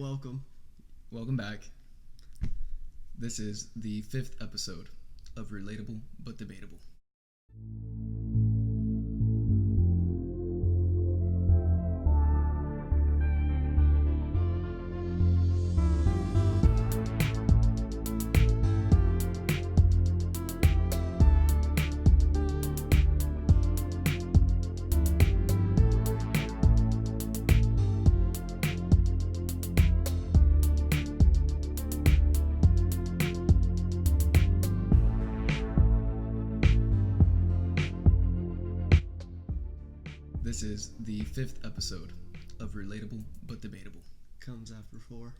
welcome. Welcome back. This is the 5th episode of Relatable but Debatable. This is the 5th episode of Relatable but Debatable. Comes after 4.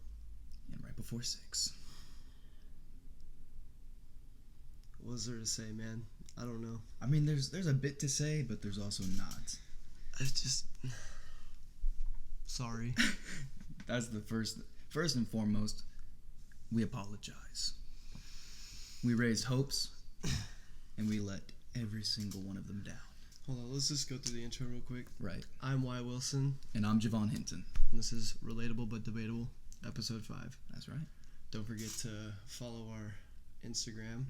And right before 6. What was there to say, man? I don't know. I mean, there's a bit to say, but there's also not. It's just... Sorry. That's the first and foremost, we apologize. We raised hopes, and we let every single one of them down. Hold on, let's just go through the intro real quick. Right. I'm Wyatt Wilson. And I'm Javon Hinton. And this is Relatable but Debatable, episode 5. That's right. Don't forget to follow our Instagram,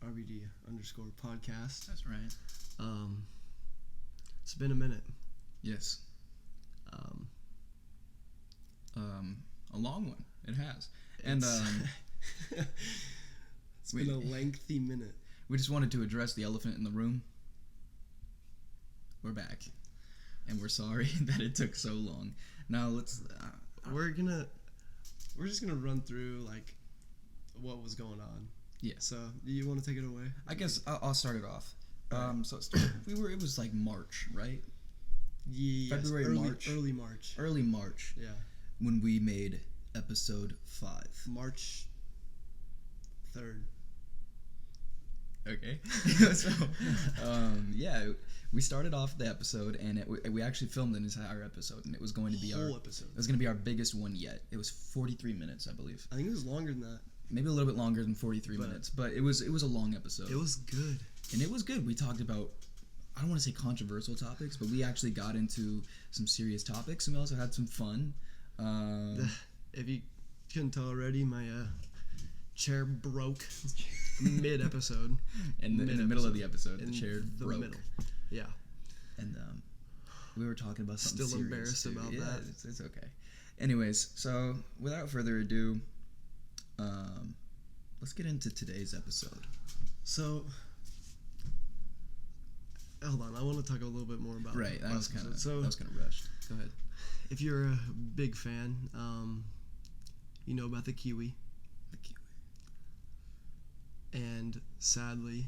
RBD_podcast. That's right. It's been a minute. Yes. A long one. It has. And it's been a lengthy minute. We just wanted to address the elephant in the room. We're back, and we're sorry that it took so long. Now let's. We're just gonna run through like what was going on. Yeah. So, do you want to take it away? I guess I'll start it off. So it was like March, right? Yes. March. Early March. Yeah. When we made episode 5. March 3rd. Okay. So, we started off the episode, and we actually filmed an entire episode, and it was going to be episode. It was going to be our biggest one yet. It was 43 minutes, I believe. I think it was longer than that. Maybe a little bit longer than 43 minutes, but it was a long episode. It was good. And it was good. We talked about, I don't want to say controversial topics, but we actually got into some serious topics, and we also had some fun. If you couldn't tell already, my chair broke mid-episode. In the middle of the episode, the chair broke. Middle. Yeah. And we were talking about something Still serious embarrassed too. about Yeah, that. It's okay. Anyways, so without further ado, let's get into today's episode. So, hold on. I want to talk a little bit more about that was kind of rushed. Go ahead. If you're a big fan, you know about the kiwi. And sadly,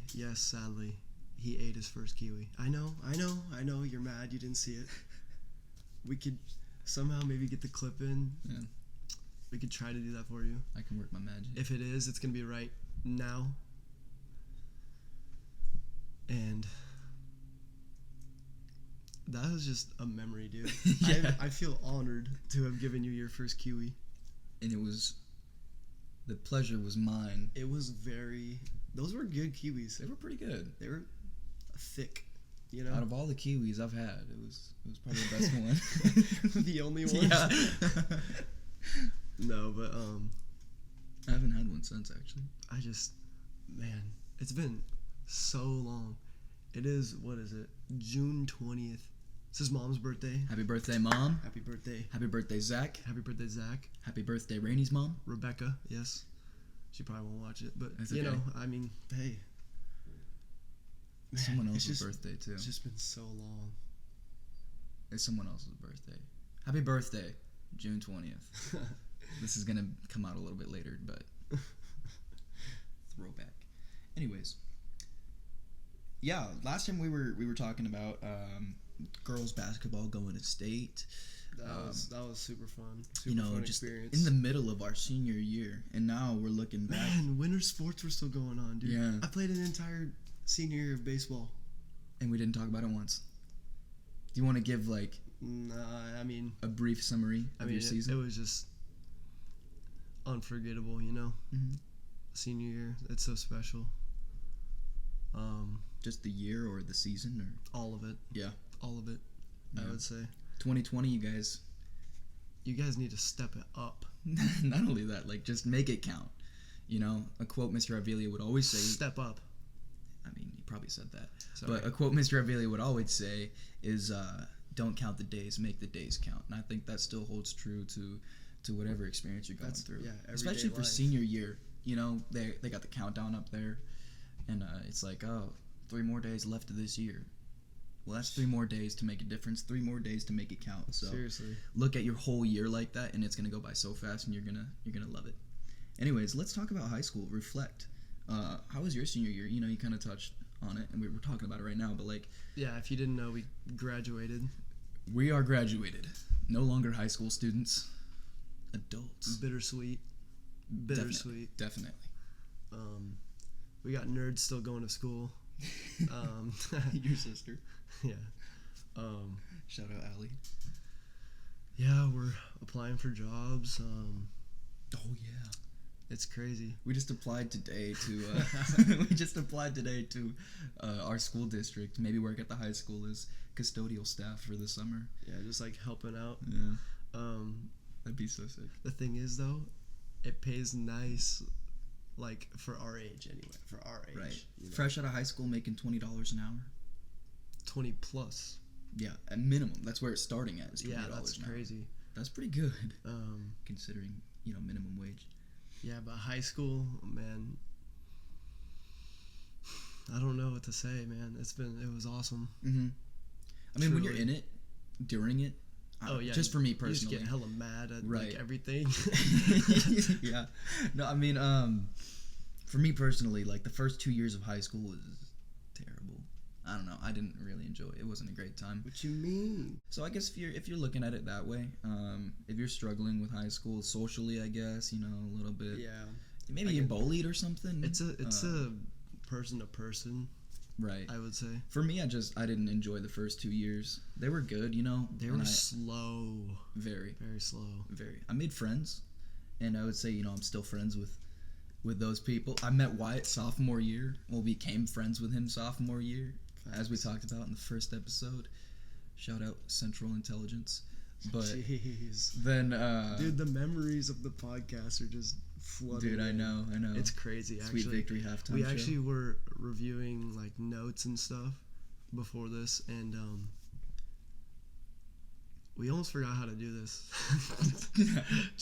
he ate his first kiwi. I know, you're mad you didn't see it. We could somehow maybe get the clip in. Yeah. We could try to do that for you. I can work my magic. If it is, it's going to be right now. And that was just a memory, dude. Yeah. I feel honored to have given you your first kiwi. And the pleasure was mine. It was those were good kiwis. They were pretty good. They were thick, you know. Out of all the kiwis I've had, it was probably the best one. The only one. Yeah. No, but I haven't had one since, actually. Man, it's been so long. It is, what is it? June 20th. It's his mom's birthday. Happy birthday, Mom. Happy birthday. Happy birthday, Zach. Happy birthday, Zach. Happy birthday, Rainey's mom. Rebecca, yes. She probably won't watch it, but, That's you okay. know, I mean, hey. Man, Someone else's birthday, too. It's just been so long. It's someone else's birthday. Happy birthday, June 20th. This is going to come out a little bit later, but throwback. Anyways. Yeah, last time we were talking about girls basketball going to state. That was super fun. Just experience. in the middle of our senior year, and now we're looking back. Man, winter sports were still going on, dude. Yeah. I played an entire senior year of baseball. And we didn't talk about it once. Do you want to give a brief summary of your season? It was just unforgettable, you know. Mm-hmm. Senior year, it's so special. Just the year or the season, or all of it? Yeah, all of it. Yeah. I would say 2020, you guys you guys need to step it up. Not only that, like, just make it count. You know, a quote Mr. Avila would always say. Step up. I mean, he probably said that. Sorry. But a quote Mr. Avila would always say is, "Don't count the days, make the days count." And I think that still holds true to whatever experience you're going through. Yeah, especially for life. senior year. You know, they got the countdown up there, and it's like, oh, 3 more days left of this year. Well, that's 3 more days to make a difference. 3 more days to make it count. So Seriously, look at your whole year like that, and it's gonna go by so fast, and you're gonna love it. Anyways, let's talk about high school. Reflect. How was your senior year? You know, you kind of touched on it, and we're talking about it right now. But like, yeah, if you didn't know, we graduated. we are graduated. No longer high school students. Adults. Bittersweet. Definitely. We got nerds still going to school. Your sister. Yeah. Shout out Allie. Yeah, we're applying for jobs. Oh yeah. It's crazy. We just applied today to our school district. Maybe work at the high school as custodial staff for the summer. Yeah, just like helping out. Yeah. That'd be so sick. The thing is, though, it pays nice, like for our age anyway. For our age, Right. You know? Fresh out of high school, making $20 an hour. 20 plus. Yeah, at minimum. That's where it's starting at. Is $20 Yeah, that's an hour. crazy. That's pretty good, considering minimum wage. Yeah, but high school, man. I don't know what to say, man. It was awesome. Mm-hmm. I mean, when you're Truly. in it, during it. Oh yeah, just for me you personally. just get hella mad at Right. like everything. Yeah. No, I mean, for me personally, like the first 2 years of high school was terrible. I don't know. I didn't really enjoy it. It wasn't a great time. What you mean? So I guess if you're looking at it that way, if you're struggling with high school socially, I guess a little bit. Yeah, Maybe you're bullied or something. it's a person to person. Right. I would say For me, I didn't enjoy the first 2 years. They were good, they were slow, very, very slow. very. I made friends, and I would say I'm still friends with those people. I met Wyatt sophomore year. Well, became friends with him sophomore year, as we talked about in the first episode. Shout out Central Intelligence. But Jeez, then, dude, the memories of the podcast are just flooding. dude, I in. know. It's crazy. Sweet Actually, Victory halftime we show. actually were reviewing like notes and stuff before this, and we almost forgot how to do this.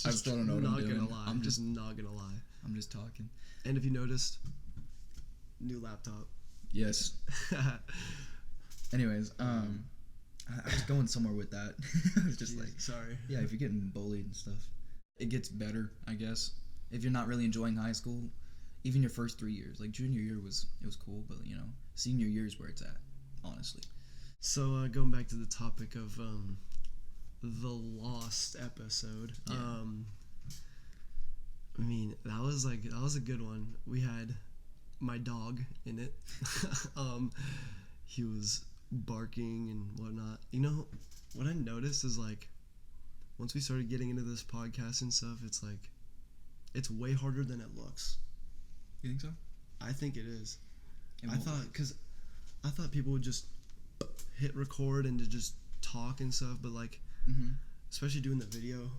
I still don't know what I'm doing. Not gonna lie. I'm just not gonna lie. I'm just talking. And if you noticed, new laptop. Yes. Anyways, I was going somewhere with that. I was just Jeez, like, sorry. yeah, if you're getting bullied and stuff, it gets better, I guess. If you're not really enjoying high school, even your first 3 years, like junior year was cool, but senior year is where it's at, honestly. So going back to the topic of the lost episode, Yeah. I mean that was a good one. We had my dog in it. He was barking and whatnot. What I noticed is like once we started getting into this podcast and stuff, it's like it's way harder than it looks. You think so? I think it is. In I what way? thought people would just hit record and to just talk and stuff, but like Mm-hmm. especially doing the video,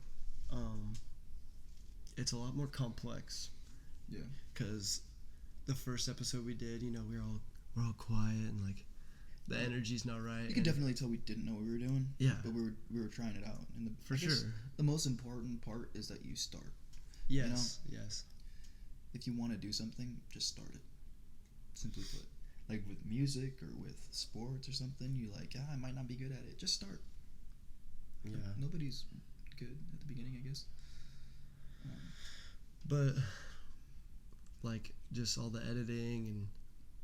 it's a lot more complex. Yeah. Because the first episode we did, we're all quiet and like the energy's not right. You could definitely tell we didn't know what we were doing. Yeah. But we were trying it out. And For I guess sure. The most important part is that you start. Yes. Yes. If you want to do something, just start it. Simply put. Like with music or with sports or something, you're like, I might not be good at it. Just start. Yeah. Nobody's good at the beginning, I guess. But like just all the editing, and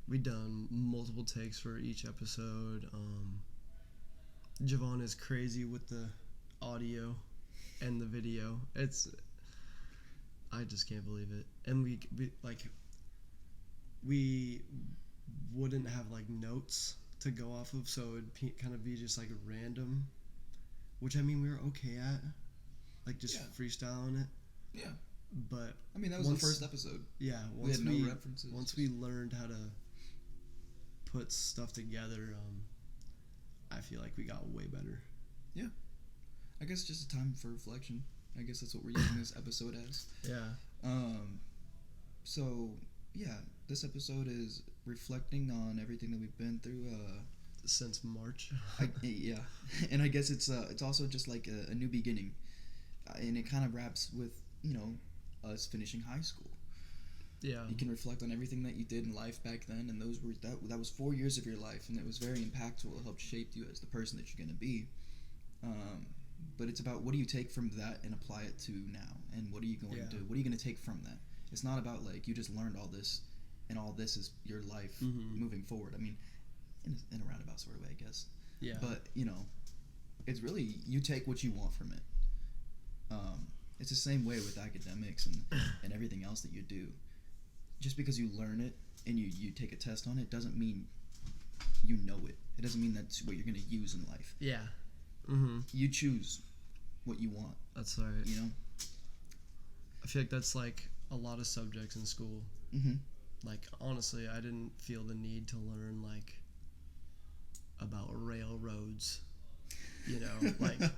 we done multiple takes for each episode. Javon is crazy with the audio and the video. I just can't believe it. And we wouldn't have like notes to go off of, so it'd kind of be just like random, which I mean we were okay at, like just freestyling it. Yeah. But I mean, that was the first episode. yeah, We had no references. once we learned how to put stuff together, I feel like we got way better. I guess just a time for reflection. I guess that's what we're using this episode as. Yeah. So yeah, this episode is reflecting on everything that we've been through. Since March. Yeah, and I guess it's also just like a new beginning, and it kind of wraps with us finishing high school. Yeah. You can reflect on everything that you did in life back then, and that was 4 years of your life, and it was very impactful. It helped shape you as the person that you're going to be. But it's about what do you take from that and apply it to now, and what are you going to do? What are you going to take from that? It's not about like you just learned all this, and all this is your life moving forward. I mean, in a roundabout sort of way, I guess. Yeah. But it's really you take what you want from it. It's the same way with academics and everything else that you do. Just because you learn it and you take a test on it doesn't mean you know it. It doesn't mean that's what you're going to use in life. Yeah. Mm-hmm. You choose what you want. That's right. I feel like that's like a lot of subjects in school. Mm-hmm. Like, honestly, I didn't feel the need to learn, like, about railroads. Like, oh my God.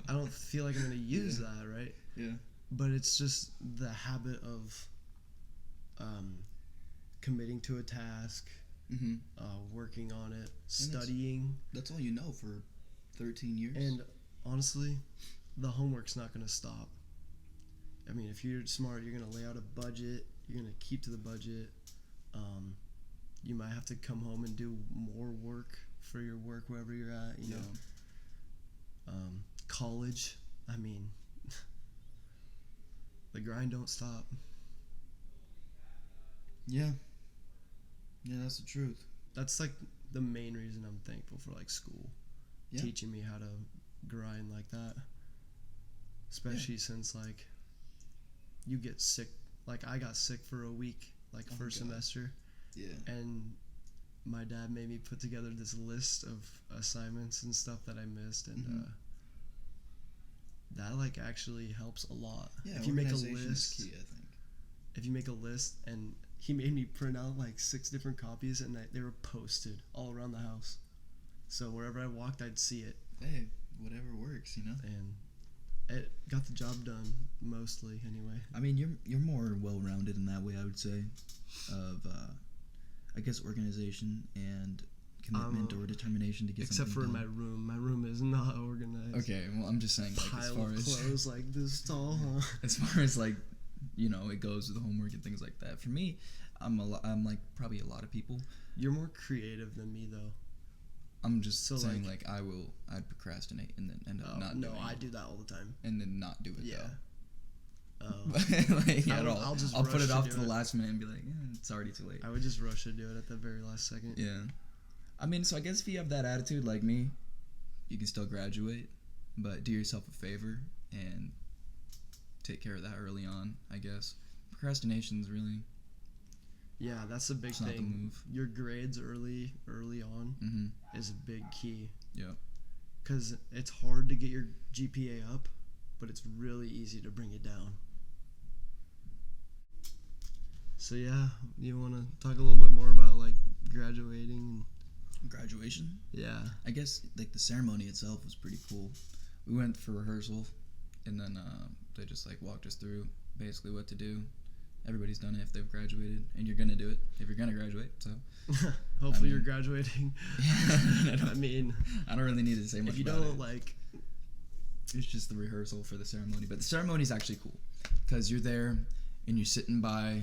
I don't feel like I'm going to use that, right? Yeah. But it's just the habit of committing to a task, working on it, studying. That's all you know for 13 years. And honestly, the homework's not going to stop. I mean, if you're smart, you're going to lay out a budget. You're going to keep to the budget. You might have to come home and do more work for your work wherever you're at, you know. College, I mean, the grind don't stop. Yeah, that's the truth. That's like the main reason I'm thankful for like school, teaching me how to grind like that. Especially since like you get sick. Like I got sick for a week, like first semester. Yeah. And my dad made me put together this list of assignments and stuff that I missed, and that like actually helps a lot. Yeah, if you make a list, is key, I think. If you make a list, and he made me print out like 6 different copies, and they were posted all around the house. So wherever I walked, I'd see it. Hey, whatever works, And it got the job done mostly, anyway. I mean, you're more well-rounded in that way, I would say, of I guess organization and commitment or determination to get except something for done. in my room. My room is not organized. Okay, well, I'm just saying, like, Pile as far of as clothes like this tall, huh? as far as like, it goes with homework and things like that. For me, I'm like probably a lot of people. You're more creative than me, though. I'm just saying, like, I'd procrastinate and then end up not doing it. No, I do that all the time. And then not do it, Yeah. like, at all. I'll put it off to the it. last minute and be like, it's already too late. I would just rush to do it at the very last second. Yeah. I mean, so I guess if you have that attitude like me, you can still graduate, but do yourself a favor and take care of that early on, I guess. Procrastination's really... Yeah, that's a big It's thing. not the move. Your grades early on is a big key. Yeah. Because it's hard to get your GPA up, but it's really easy to bring it down. So yeah, you want to talk a little bit more about like graduating? Graduation? Yeah. I guess like the ceremony itself was pretty cool. We went for rehearsal, and then they just like walked us through basically what to do. Everybody's done it if they've graduated, and you're gonna do it if you're gonna graduate. So hopefully you're graduating. Yeah, I mean, I don't really need to say much. If you about don't it. like, it's just the rehearsal for the ceremony. But the ceremony is actually cool because you're there and you're sitting by,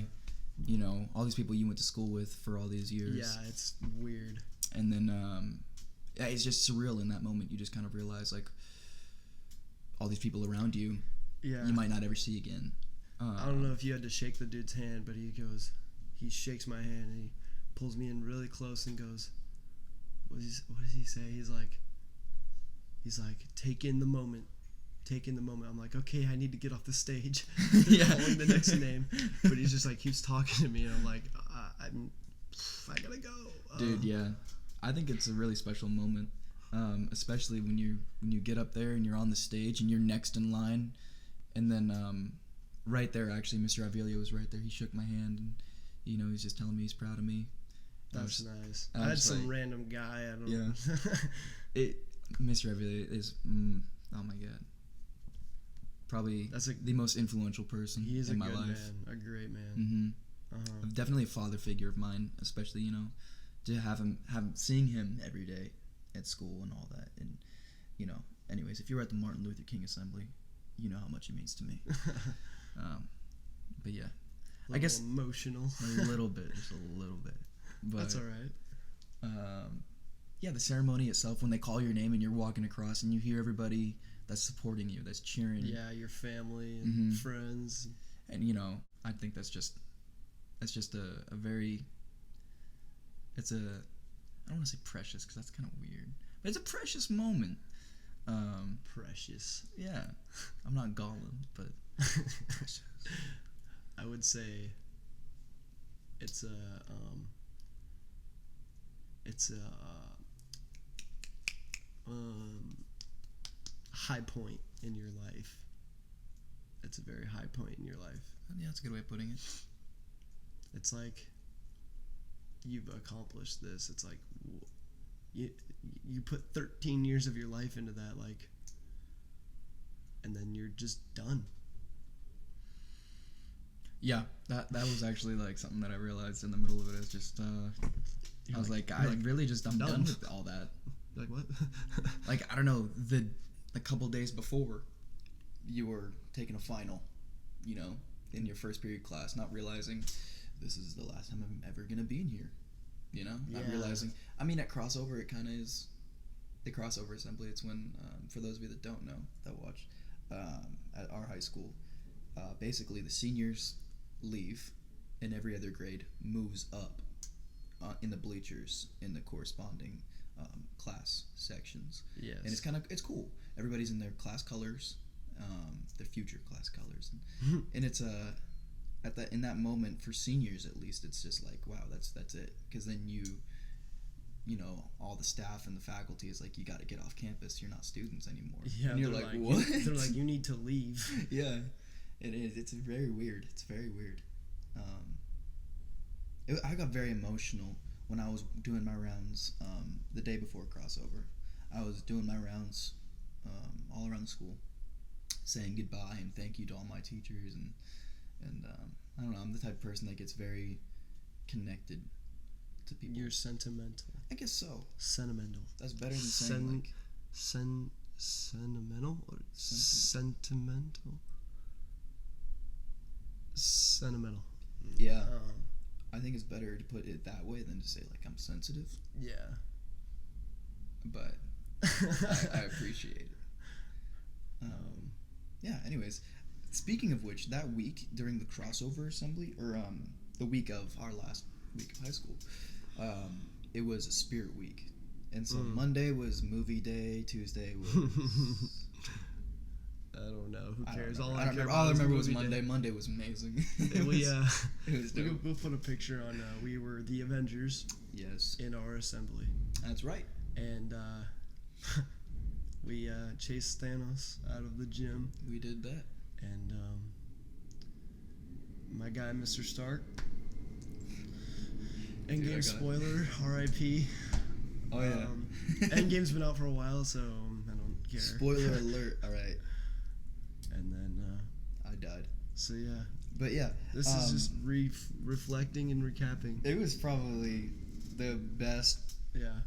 all these people you went to school with for all these years. Yeah, it's weird. And then it's just surreal in that moment. You just kind of realize like all these people around you, you might not ever see again. I don't know if you had to shake the dude's hand, but he shakes my hand and he pulls me in really close and goes, what does he say? He's like, take in the moment. I'm like, okay, I need to get off the stage. Calling the next name, but he just like keeps talking to me, and I'm like, I gotta go. Dude, yeah, I think it's a really special moment, especially when you get up there and you're on the stage and you're next in line, and then right there, actually, Mr. Avilio was right there. He shook my hand, and he's just telling me he's proud of me. That's nice. I had some random guy. I don't know. Mr. Avilio is Oh my god. Probably That's the most influential person he is in a my good life. man, a great man. Mm-hmm. Definitely a father figure of mine, especially, you know, to have seeing him every day at school and all that. And, you know, anyways, if you're at the Martin Luther King Assembly, you know how much he means to me. But yeah, I guess emotional. a little bit, just a little bit. But that's all right. Yeah, the ceremony itself, when they call your name and you're walking across and you hear everybody that's supporting you, that's cheering. Yeah, your family and friends. And, you know, I think that's just a very, it's a, I don't want to say precious because that's kind of weird, but it's a precious moment. Precious. Yeah. I'm not Gollum, but precious. I would say it's a high point in your life. It's a very high point in your life. Yeah, that's a good way of putting it. It's like you've accomplished this. It's like you put 13 years of your life into that, like, and then you're just done. Yeah, that was actually like something that I realized in the middle of it. It's just I was like, I'm done with all that. Like what? Like, I don't know, a couple days before you were taking a final, you know, in your first period class, not realizing this is the last time I'm ever gonna be in here, you know, not realizing. I mean, at crossover, it kind of is. The crossover assembly, it's when, for those of you that don't know, that watch, at our high school, basically the seniors leave and every other grade moves up in the bleachers in the corresponding class sections. Yes. And it's cool. Everybody's in their class colors, their future class colors, and it's in that moment for seniors at least, it's just like, wow, that's it, because then you know, all the staff and the faculty is like, you got to get off campus, you're not students anymore. Yeah, and you're like, what? They're like, you need to leave. Yeah, it is. It's very weird. I got very emotional when I was doing my rounds the day before crossover. I was doing my rounds all around the school, saying goodbye and thank you to all my teachers, and I don't know, I'm the type of person that gets very connected to people. You're sentimental. I guess so. Sentimental. That's better than saying like sentimental or sentimental. Sentimental. Yeah. I think it's better to put it that way than to say like I'm sensitive. Yeah. But I appreciate it. Yeah. Anyways, speaking of which, that week during the crossover assembly, or the week of our last week of high school, it was a spirit week, and so Monday was movie day. Tuesday was I don't know. Who cares? All I remember was Monday. Day. Monday was amazing. It was dope. We'll put a picture on. We were the Avengers. Yes. In our assembly. That's right. And we chased Thanos out of the gym. We did that. And my guy, Mr. Stark. Endgame spoiler, R.I.P. Oh yeah. Endgame's been out for a while, so I don't care. Spoiler alert. All right. And then I died. So yeah. But yeah, this is just reflecting and recapping. It was probably the best. Yeah.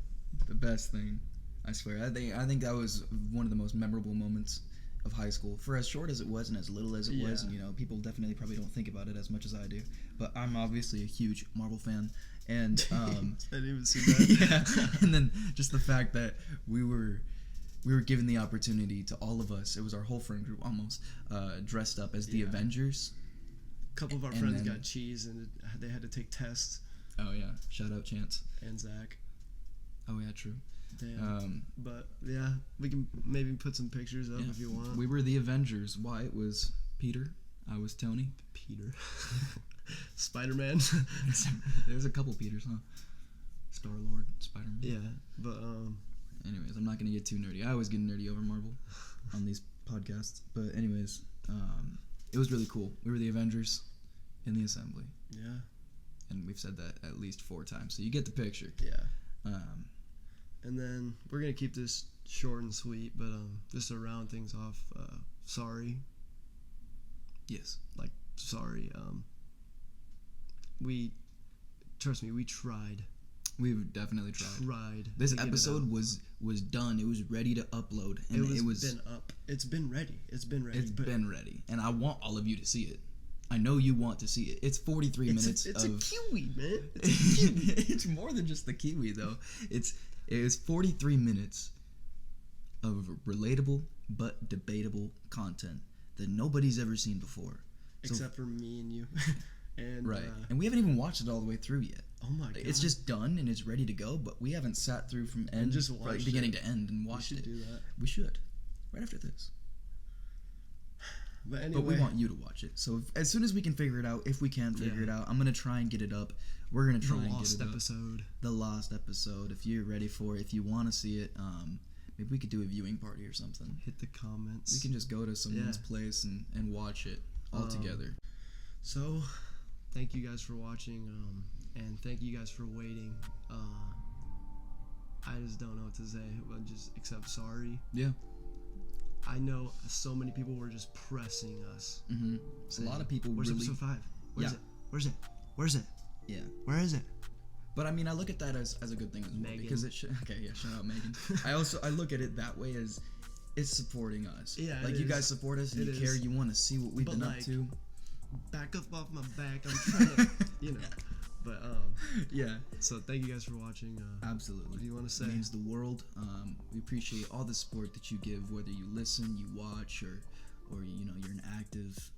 The best thing, I swear. I think that was one of the most memorable moments of high school, for as short as it was and as little as it was. And, you know, people definitely probably don't think about it as much as I do. But I'm obviously a huge Marvel fan, and I didn't even see that. Yeah. And then just the fact that we were given the opportunity to, all of us, it was our whole friend group almost, dressed up as the Avengers. A couple of our friends got cheese, and they had to take tests. Oh yeah, shout out Chance and Zach. Oh yeah, true. Damn. But yeah, we can maybe put some pictures up if you want. We were the Avengers. Wyatt was Peter. I was Tony. Peter. Spider-Man. There's a couple Peters, huh? Star-Lord, Spider-Man. Yeah, but anyways, I'm not gonna get too nerdy. I always get nerdy over Marvel on these podcasts. But anyways, it was really cool. We were the Avengers in the assembly. Yeah. And we've said that at least 4 times, so you get the picture. Yeah. And then we're gonna keep this short and sweet, but just to round things off, sorry. Yes. Like, sorry. Trust me, we tried. We've definitely tried. This episode was done. It was ready to upload, and it was been up. It's been ready. It's been ready, and I want all of you to see it. I know you want to see it. It's 43 minutes. It's a kiwi, man. It's more than just the kiwi, though. It is 43 minutes of relatable but debatable content that nobody's ever seen before, except for me and you. And right, and we haven't even watched it all the way through yet. Oh my god! It's just done and it's ready to go, but we haven't sat through from end, just watched beginning to end, and watched it. We should do that. We should, right after this. But anyway, but we want you to watch it. So as soon as we can figure it out, if we can figure it out, I'm gonna try and get it up. We're gonna try and get it up. The lost episode. If you're ready for it, if you want to see it, maybe we could do a viewing party or something. Hit the comments. We can just go to someone's place and watch it all together. So, thank you guys for watching, and thank you guys for waiting. I just don't know what to say, but just except sorry. Yeah. I know so many people were just pressing us. Mm-hmm. A lot of people Where's really... episode 5? Where's it? Where's it? Yeah. Where is it? But I mean, I look at that as a good thing as well. Megan. Because it should... Okay, yeah, shout out Megan. I look at it that way as it's supporting us. Yeah, like, you guys support us and you care, you want to see what we've been up to. Back up off my back. I'm trying to, But, yeah. So, thank you guys for watching. Absolutely. What do you want to say? It means the world. We appreciate all the support that you give, whether you listen, you watch, or you're an active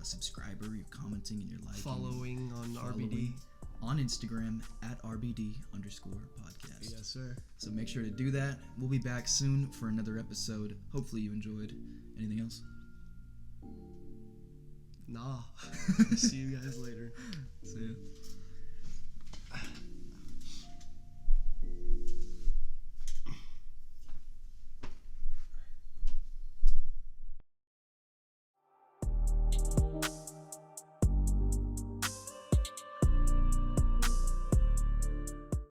subscriber, you're commenting and you're liking. Following on RBD. On Instagram at RBD_podcast. Yes, sir. So make sure to do that. We'll be back soon for another episode. Hopefully you enjoyed. Anything else? Nah. See you guys later. See ya.